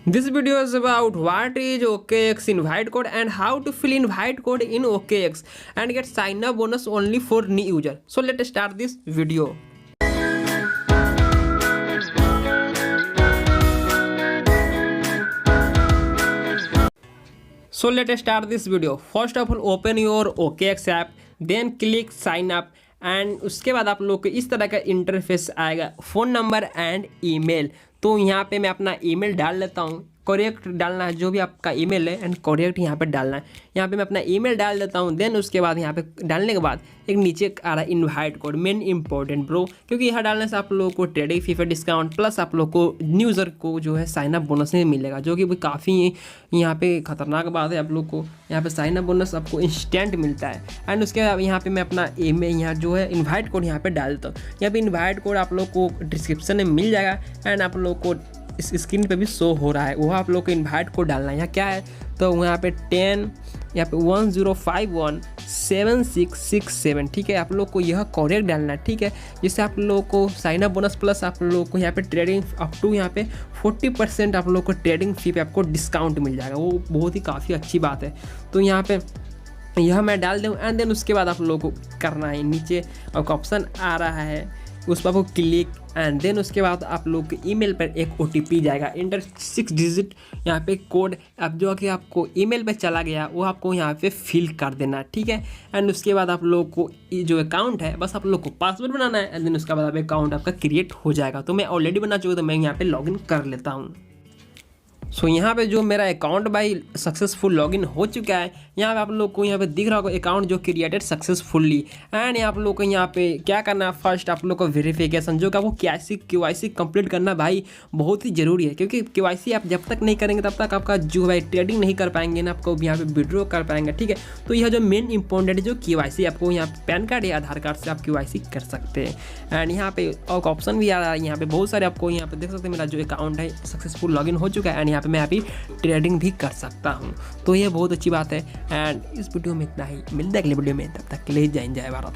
This video is about what is Okx Invite Code and how to fill invite code in Okx and get sign up bonus only for new user. So let's start this video. So let's start this video. First of all, open your Okx app, then click sign up and उसके बाद आप लोग को इस तरह का interface आएगा, phone number and email. तो यहाँ पे मैं अपना ईमेल डाल लेता हूँ, करेक्ट डालना है जो भी आपका ईमेल है एंड करेक्ट यहाँ पे डालना है। यहाँ पे मैं अपना ईमेल डाल देता हूँ। देन उसके बाद यहाँ पे डालने के बाद एक नीचे आ रहा है invite code, main important bro, क्योंकि यहाँ डालने से आप लोगों को ट्रेडिंग फी पे डिस्काउंट प्लस आप लोग को न्यू यूज़र को जो है साइन अप बोनस में मिलेगा, जो कि काफ़ी यहाँ पे खतरनाक बात है। आप लोग को यहाँ पे साइन अप बोनस आपको इंस्टेंट मिलता है। एंड उसके बाद यहाँ पे मैं अपना ईमेल यहाँ जो है इन्वाइट कोड यहाँ पे डाल देता हूँ। यहाँ पे इन्वाइट कोड आप लोग को डिस्क्रिप्शन में मिल जाएगा एंड आप लोग को इस स्क्रीन पे भी शो हो रहा है, वो आप लोग को इन्वाइट कोड डालना है। यहाँ क्या है तो यहाँ पे 10 यहाँ पे 10517667, ठीक है। आप लोग को यह करेक्ट डालना है, ठीक है, जिससे आप लोग को साइन अप बोनस प्लस आप लोग को यहाँ पे ट्रेडिंग अप टू यहाँ पे 40% आप लोग को ट्रेडिंग फी पे आपको डिस्काउंट मिल जाएगा। वो बहुत ही काफ़ी अच्छी बात है। तो यहाँ पे यह मैं डाल दूँ एंड देन उसके बाद आप लोगों को करना है, नीचे आपका ऑप्शन आ रहा है उस पर आपको क्लिक एंड देन उसके बाद आप लोग के ईमेल पर एक OTP जाएगा, इंटर 6 डिजिट यहाँ पे कोड। अब जो कि आपको ईमेल पे चला गया वो आपको यहाँ पे फिल कर देना, ठीक है। एंड उसके बाद आप लोग को जो अकाउंट है बस आप लोग को पासवर्ड बनाना है एंड देन उसके बाद आप अकाउंट आपका क्रिएट हो जाएगा। तो मैं ऑलरेडी बना चुका, तो मैं यहाँ पे लॉगिन कर लेता हूँ। सो यहाँ पे जो मेरा अकाउंट भाई सक्सेसफुल लॉगिन हो चुका है। यहाँ पे आप लोग को यहाँ पे दिख रहा होगा अकाउंट जो क्रिएटेड सक्सेसफुली। एंड आप लोग को यहाँ पे क्या करना है, फर्स्ट आप लोग को वेरिफिकेशन जो कि आपको KYC कंप्लीट करना भाई बहुत ही ज़रूरी है, क्योंकि KYC आप जब तक नहीं करेंगे तब तक आपका जो भाई ट्रेडिंग नहीं कर पाएंगे ना, आपको यहाँ पे विड्रॉ कर पाएंगे, ठीक है। तो यह जो मेन इंपॉर्टेंट जो KYC आपको यहाँ पैन कार्ड या आधार कार्ड से आप KYC कर सकते हैं। एंड यहाँ पे और ऑप्शन भी आ रहा है, यहाँ पे बहुत सारे आपको यहाँ पे देख सकते हैं मेरा जो अकाउंट है सक्सेसफुल लॉगिन हो चुका है एंड यहाँ पे मैं अभी ट्रेडिंग भी कर सकता हूँ। तो ये बहुत अच्छी बात है। एंड इस वीडियो में इतना ही, मिलते हैं अगले वीडियो में, तब तक के लिए जय भारत।